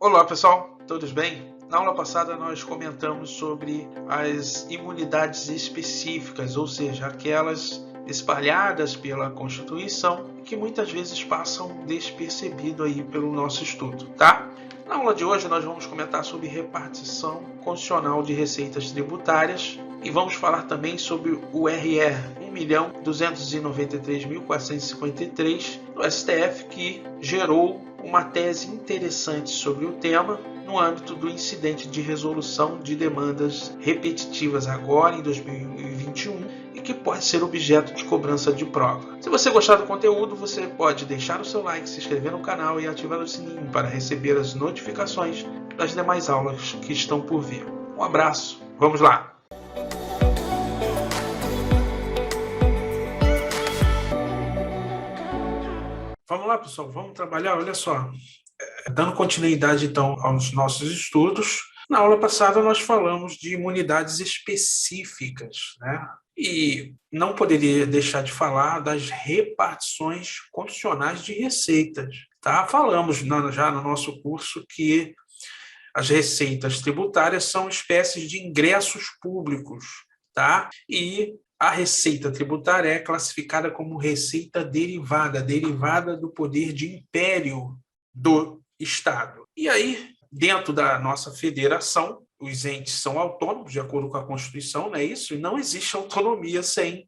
Olá pessoal, todos bem? Na aula passada nós comentamos sobre as imunidades específicas, ou seja, aquelas espalhadas pela Constituição que muitas vezes passam despercebido aí pelo nosso estudo, tá? Na aula de hoje nós vamos comentar sobre repartição constitucional de receitas tributárias e vamos falar também sobre o RR 1.293.453 do STF, que gerou uma tese interessante sobre o tema no âmbito do incidente de resolução de demandas repetitivas agora em 2021 e que pode ser objeto de cobrança de prova. Se você gostar do conteúdo, você pode deixar o seu like, se inscrever no canal e ativar o sininho para receber as notificações das demais aulas que estão por vir. Um abraço, vamos lá! Vamos lá, pessoal, vamos trabalhar, olha só. Dando continuidade, então, aos nossos estudos, na aula passada nós falamos de imunidades específicas, né? E não poderia deixar de falar das repartições condicionais de receitas, tá? Falamos já no nosso curso que as receitas tributárias são espécies de ingressos públicos, tá? E a receita tributária é classificada como receita derivada do poder de império do Estado. E aí, dentro da nossa federação, os entes são autônomos, de acordo com a Constituição, não é isso? E não existe autonomia sem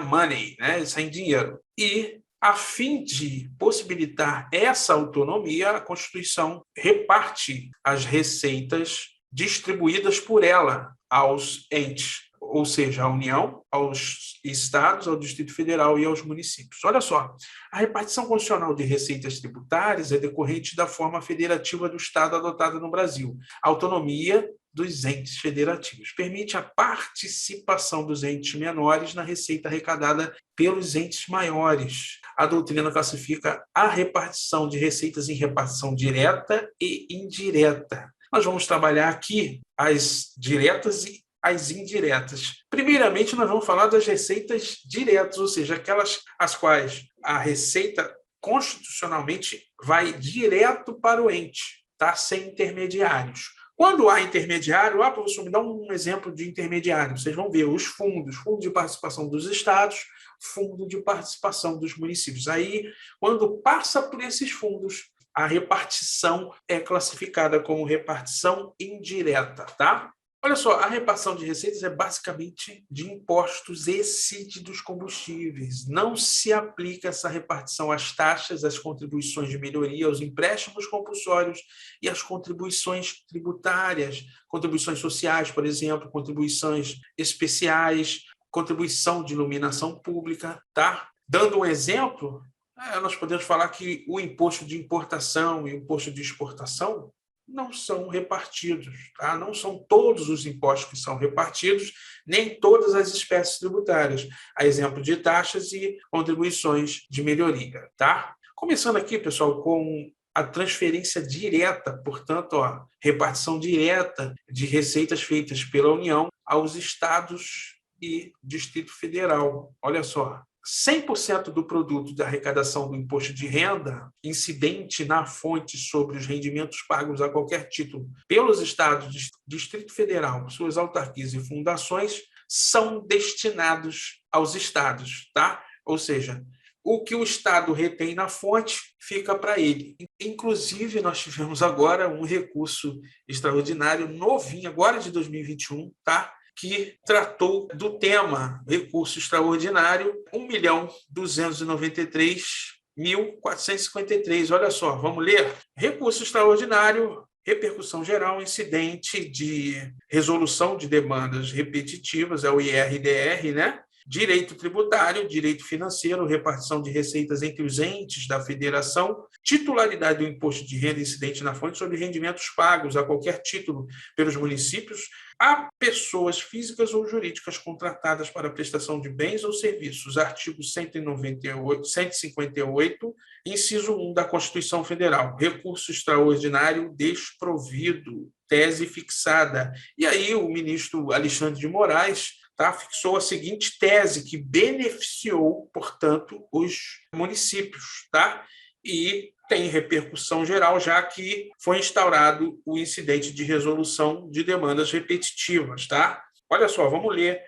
money, né? Sem dinheiro. E, a fim de possibilitar essa autonomia, a Constituição reparte as receitas distribuídas por ela aos entes, ou seja, à União, aos estados, ao Distrito Federal e aos municípios. Olha só, a repartição constitucional de receitas tributárias é decorrente da forma federativa do Estado adotada no Brasil. A autonomia dos entes federativos permite a participação dos entes menores na receita arrecadada pelos entes maiores. A doutrina classifica a repartição de receitas em repartição direta e indireta. Nós vamos trabalhar aqui as diretas e as indiretas. Primeiramente, nós vamos falar das receitas diretas, ou seja, aquelas as quais a receita constitucionalmente vai direto para o ente, tá? Sem intermediários. Quando há intermediário, professor, me dá um exemplo de intermediário. Vocês vão ver os fundos, fundo de participação dos estados, fundo de participação dos municípios. Aí, quando passa por esses fundos, a repartição é classificada como repartição indireta, tá? Olha só, a repartição de receitas é basicamente de impostos e CID dos combustíveis. Não se aplica essa repartição às taxas, às contribuições de melhoria, aos empréstimos compulsórios e às contribuições tributárias, contribuições sociais, por exemplo, contribuições especiais, contribuição de iluminação pública, tá? Dando um exemplo, nós podemos falar que o imposto de importação e o imposto de exportação não são repartidos, tá? Não são todos os impostos que são repartidos, nem todas as espécies tributárias, a exemplo de taxas e contribuições de melhoria, tá? Começando aqui, pessoal, com a transferência direta, portanto, repartição direta de receitas feitas pela União aos estados e Distrito Federal. Olha só, 100% do produto da arrecadação do imposto de renda incidente na fonte sobre os rendimentos pagos a qualquer título pelos estados, Distrito Federal, suas autarquias e fundações são destinados aos estados, tá? Ou seja, o que o Estado retém na fonte fica para ele. Inclusive, nós tivemos agora um recurso extraordinário novinho, agora de 2021, tá? Que tratou do tema recurso extraordinário 1.293.453. Olha só, vamos ler? Recurso extraordinário, repercussão geral, incidente de resolução de demandas repetitivas, é o IRDR, né? Direito tributário, direito financeiro, repartição de receitas entre os entes da federação, titularidade do imposto de renda incidente na fonte sobre rendimentos pagos a qualquer título pelos municípios a pessoas físicas ou jurídicas contratadas para a prestação de bens ou serviços. Artigo 158, inciso 1 da Constituição Federal. Recurso extraordinário desprovido, tese fixada. E aí o ministro Alexandre de Moraes fixou a seguinte tese, que beneficiou, portanto, os municípios. e tem repercussão geral, já que foi instaurado o incidente de resolução de demandas repetitivas, tá? Olha só, vamos ler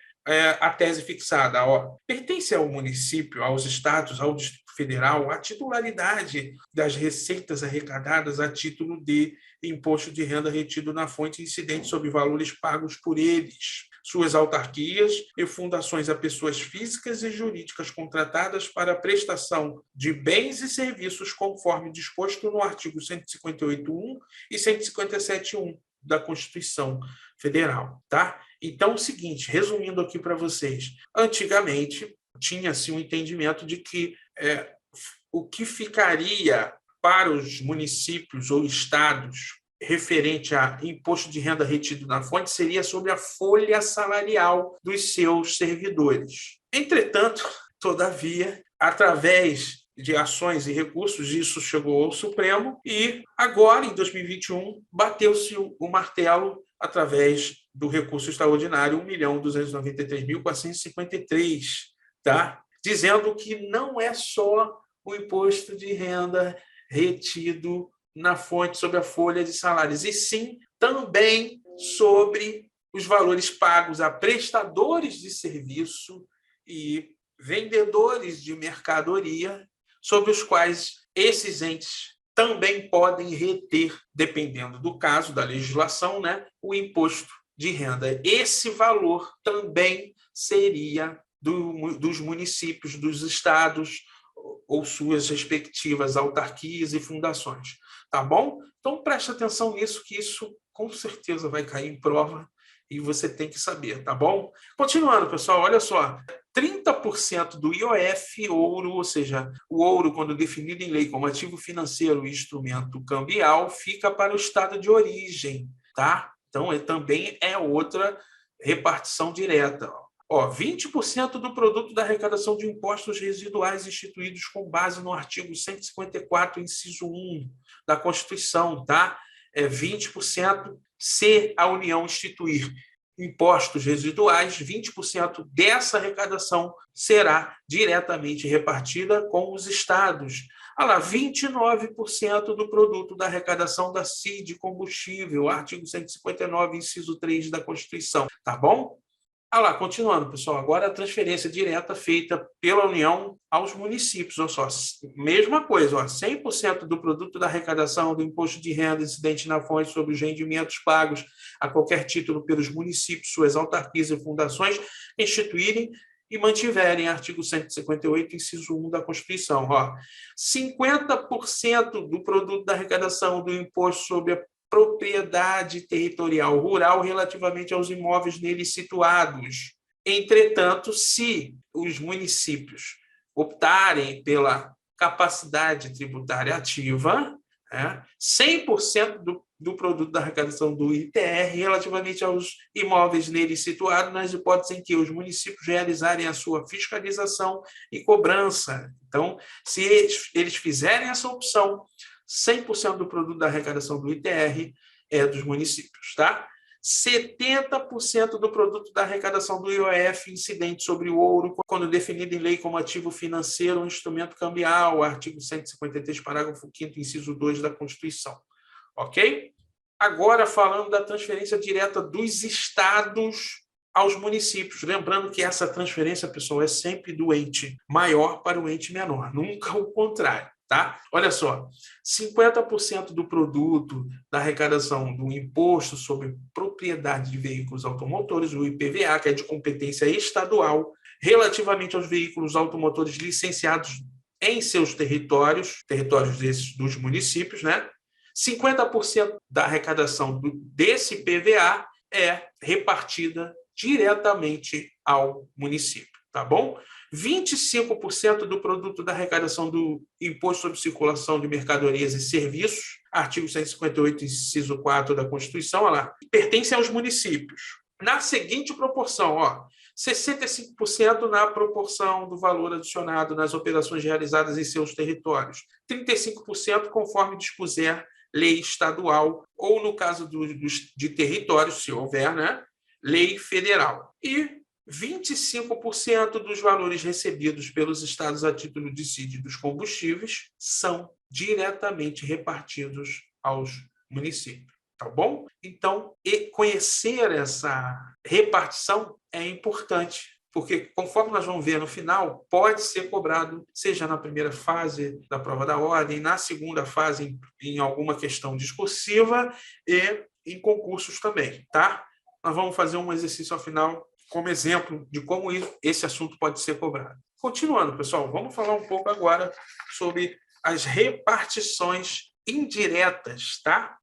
a tese fixada. Ó. Pertence ao município, aos estados, ao Distrito Federal, a titularidade das receitas arrecadadas a título de imposto de renda retido na fonte incidente sobre valores pagos por eles, suas autarquias e fundações a pessoas físicas e jurídicas contratadas para a prestação de bens e serviços conforme disposto no artigo 158.1 e 157.1 da Constituição Federal, tá? Então, é o seguinte, resumindo aqui para vocês, antigamente tinha-se um entendimento de que o que ficaria para os municípios ou estados referente a imposto de renda retido na fonte seria sobre a folha salarial dos seus servidores. Entretanto, todavia, através de ações e recursos, isso chegou ao Supremo e agora, em 2021, bateu-se o martelo através do recurso extraordinário 1.293.453, tá? Dizendo que não é só o imposto de renda retido na fonte sobre a folha de salários, e sim também sobre os valores pagos a prestadores de serviço e vendedores de mercadoria, sobre os quais esses entes também podem reter, dependendo do caso, da legislação, né, o imposto de renda. Esse valor também seria dos municípios, dos estados ou suas respectivas autarquias e fundações. Tá bom? Então, preste atenção nisso, que isso com certeza vai cair em prova e você tem que saber, tá bom? Continuando, pessoal, olha só. 30% do IOF ouro, ou seja, o ouro, quando definido em lei como ativo financeiro e instrumento cambial, fica para o estado de origem, tá? Então, também é outra repartição direta. 20% do produto da arrecadação de impostos residuais instituídos com base no artigo 154, inciso 1 da Constituição, tá? 20% se a União instituir impostos residuais, 20% dessa arrecadação será diretamente repartida com os estados. 29% do produto da arrecadação da CID combustível, artigo 159, inciso 3 da Constituição, tá bom? Continuando, pessoal, agora a transferência direta feita pela União aos municípios. Olha só, mesma coisa, 100% do produto da arrecadação do imposto de renda incidente na fonte sobre os rendimentos pagos a qualquer título pelos municípios, suas autarquias e fundações instituírem e mantiverem artigo 158, inciso 1 da Constituição. 50% do produto da arrecadação do imposto sobre a propriedade territorial rural relativamente aos imóveis neles situados. Entretanto, se os municípios optarem pela capacidade tributária ativa, 100% do produto da arrecadação do ITR relativamente aos imóveis neles situados, nas hipóteses em que os municípios realizarem a sua fiscalização e cobrança. Então, se eles fizerem essa opção, 100% do produto da arrecadação do ITR é dos municípios, tá? 70% do produto da arrecadação do IOF incidente sobre o ouro, quando definido em lei como ativo financeiro ou instrumento cambial, artigo 153, parágrafo 5º, inciso 2 da Constituição. Ok? Agora, falando da transferência direta dos estados aos municípios. Lembrando que essa transferência, pessoal, é sempre do ente maior para o ente menor, nunca o contrário. Tá? Olha só, 50% do produto da arrecadação do imposto sobre propriedade de veículos automotores, o IPVA, que é de competência estadual, relativamente aos veículos automotores licenciados em seus territórios desses dos municípios, né? 50% da arrecadação desse IPVA é repartida diretamente ao município, tá bom? 25% do produto da arrecadação do Imposto sobre Circulação de Mercadorias e Serviços, artigo 158, inciso 4 da Constituição, pertence aos municípios. Na seguinte proporção, 65% na proporção do valor adicionado nas operações realizadas em seus territórios, 35% conforme dispuser lei estadual, ou no caso de territórios, se houver, né, lei federal. E 25% dos valores recebidos pelos estados a título de CID dos combustíveis são diretamente repartidos aos municípios. Tá bom? Então, conhecer essa repartição é importante, porque, conforme nós vamos ver no final, pode ser cobrado, seja na primeira fase da prova da ordem, na segunda fase, em alguma questão discursiva e em concursos também, tá? Nós vamos fazer um exercício ao final como exemplo de como esse assunto pode ser cobrado. Continuando, pessoal, vamos falar um pouco agora sobre as repartições indiretas, tá?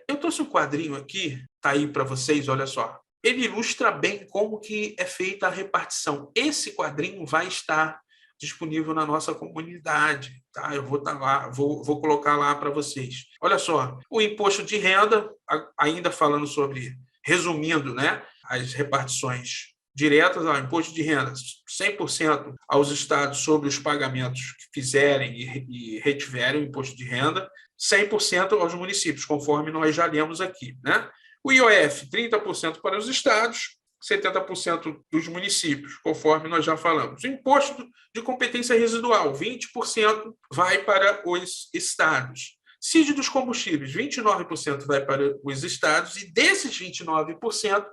Eu trouxe um quadrinho aqui, tá aí para vocês, olha só. Ele ilustra bem como que é feita a repartição. Esse quadrinho vai estar disponível na nossa comunidade, tá? Eu vou estar lá, vou colocar lá para vocês. Olha só, o imposto de renda, ainda falando sobre, resumindo, né, as repartições diretas, ao imposto de renda, 100% aos estados sobre os pagamentos que fizerem e retiverem o imposto de renda, 100% aos municípios, conforme nós já lemos aqui, né? O IOF, 30% para os estados, 70% dos municípios, conforme nós já falamos. O imposto de competência residual, 20% vai para os estados. CID dos combustíveis, 29% vai para os estados, e desses 29%,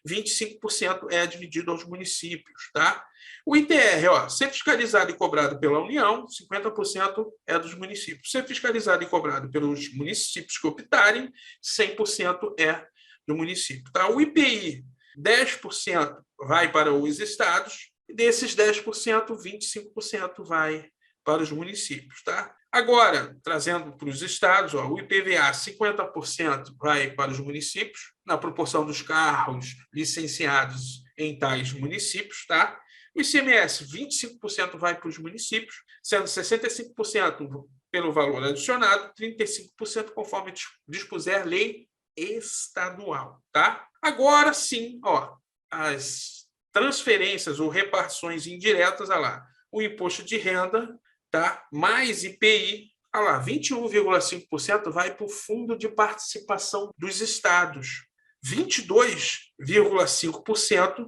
25% é dividido aos municípios, tá? O ITR, ser fiscalizado e cobrado pela União, 50% é dos municípios. Ser fiscalizado e cobrado pelos municípios que optarem, 100% é do município, tá? O IPI, 10% vai para os estados, e desses 10%, 25% vai para os municípios, tá? Agora, trazendo para os estados, o IPVA, 50% vai para os municípios, na proporção dos carros licenciados em tais municípios, tá? O ICMS, 25% vai para os municípios, sendo 65% pelo valor adicionado, 35% conforme dispuser lei estadual, tá? Agora sim, as transferências ou repartições indiretas, olha lá, o imposto de renda, tá? Mais IPI, olha lá, 21,5% vai para o Fundo de Participação dos Estados, 22,5%,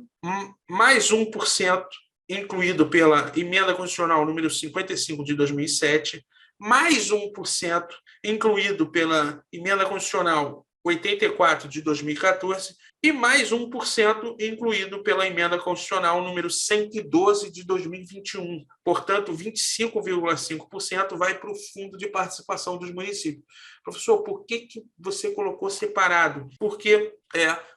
mais 1% incluído pela Emenda Constitucional número 55 de 2007, mais 1% incluído pela Emenda Constitucional 84 de 2014 e mais 1% incluído pela Emenda Constitucional número 112 de 2021. Portanto, 25,5% vai para o Fundo de Participação dos Municípios. Professor, por que você colocou separado? Porque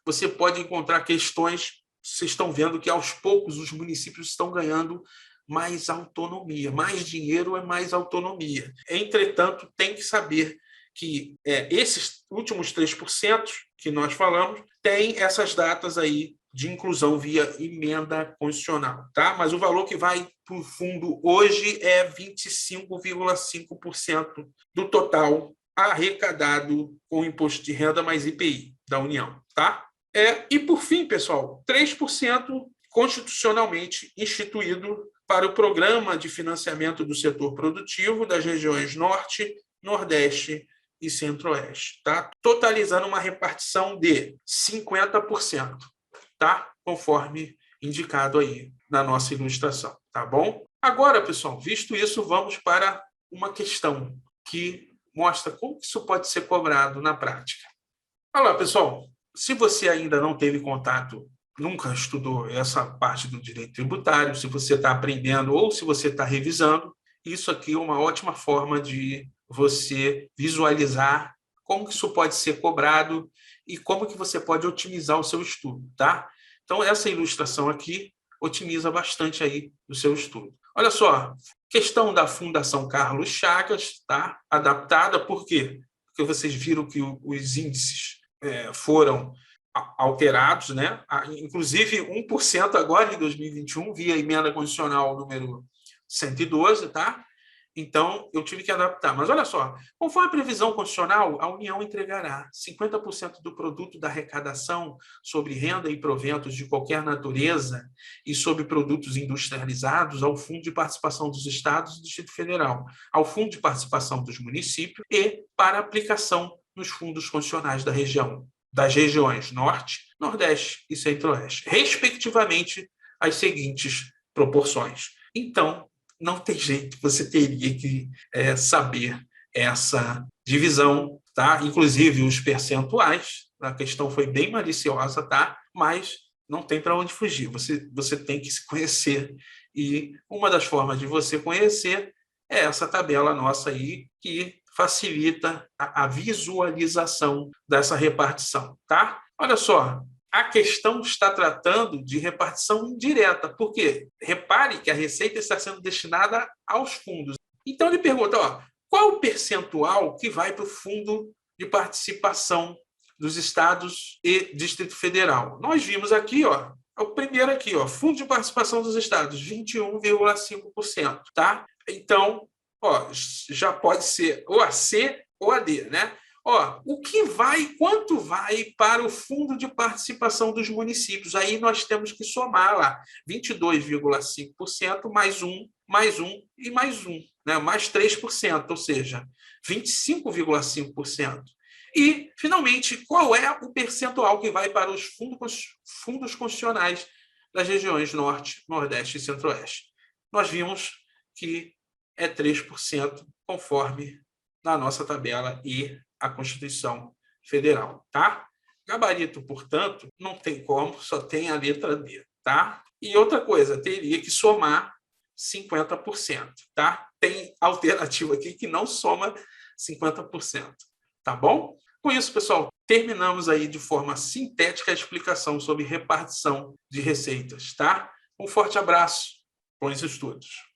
você pode encontrar questões, vocês estão vendo que aos poucos os municípios estão ganhando mais autonomia, mais dinheiro é mais autonomia. Entretanto, tem que saber que esses últimos 3% que nós falamos tem essas datas aí de inclusão via emenda constitucional, tá? Mas o valor que vai para o fundo hoje é 25,5% do total arrecadado com o imposto de renda mais IPI da União, tá? E por fim, pessoal, 3% constitucionalmente instituído para o Programa de Financiamento do Setor Produtivo das regiões Norte, Nordeste e Centro-Oeste, tá? Totalizando uma repartição de 50%, tá? Conforme indicado aí na nossa ilustração, tá bom? Agora, pessoal, visto isso, vamos para uma questão que mostra como isso pode ser cobrado na prática. Olha lá, pessoal, se você ainda não teve contato, nunca estudou essa parte do direito tributário, se você está aprendendo ou se você está revisando, isso aqui é uma ótima forma de você visualizar como que isso pode ser cobrado e como que você pode otimizar o seu estudo, tá? Então, essa ilustração aqui otimiza bastante aí o seu estudo. Olha só, questão da Fundação Carlos Chagas, tá? Adaptada, por quê? Porque vocês viram que os índices foram alterados, né? Inclusive 1% agora em 2021, via emenda constitucional número 112, tá? Então, eu tive que adaptar. Mas olha só, conforme a previsão constitucional, a União entregará 50% do produto da arrecadação sobre renda e proventos de qualquer natureza e sobre produtos industrializados ao Fundo de Participação dos Estados e do Distrito Federal, ao Fundo de Participação dos Municípios e para aplicação nos fundos constitucionais das regiões Norte, Nordeste e Centro-Oeste, respectivamente, as seguintes proporções. Então, não tem jeito, você teria que saber essa divisão, tá? Inclusive os percentuais, a questão foi bem maliciosa, tá? Mas não tem para onde fugir, você tem que se conhecer, e uma das formas de você conhecer é essa tabela nossa aí, que facilita a visualização dessa repartição, tá? Olha só, a questão está tratando de repartição indireta, porque repare que a receita está sendo destinada aos fundos. Então ele pergunta, ó, qual o percentual que vai para o fundo de participação dos estados e Distrito Federal? Nós vimos aqui, ó, o primeiro aqui, ó, fundo de participação dos estados, 21,5%, tá? Então, ó, já pode ser ou a C ou a D, né? Ó, o que vai, quanto vai para o fundo de participação dos municípios? Aí nós temos que somar lá, 22,5% mais um e mais um, né? Mais 3%, ou seja, 25,5%. E, finalmente, qual é o percentual que vai para os fundos constitucionais das regiões Norte, Nordeste e Centro-Oeste? Nós vimos que é 3%, conforme na nossa tabela e a Constituição Federal, tá? Gabarito, portanto, não tem como, só tem a letra D, tá? E outra coisa, teria que somar 50%, tá? Tem alternativa aqui que não soma 50%, tá bom? Com isso, pessoal, terminamos aí de forma sintética a explicação sobre repartição de receitas, tá? Um forte abraço, bons estudos.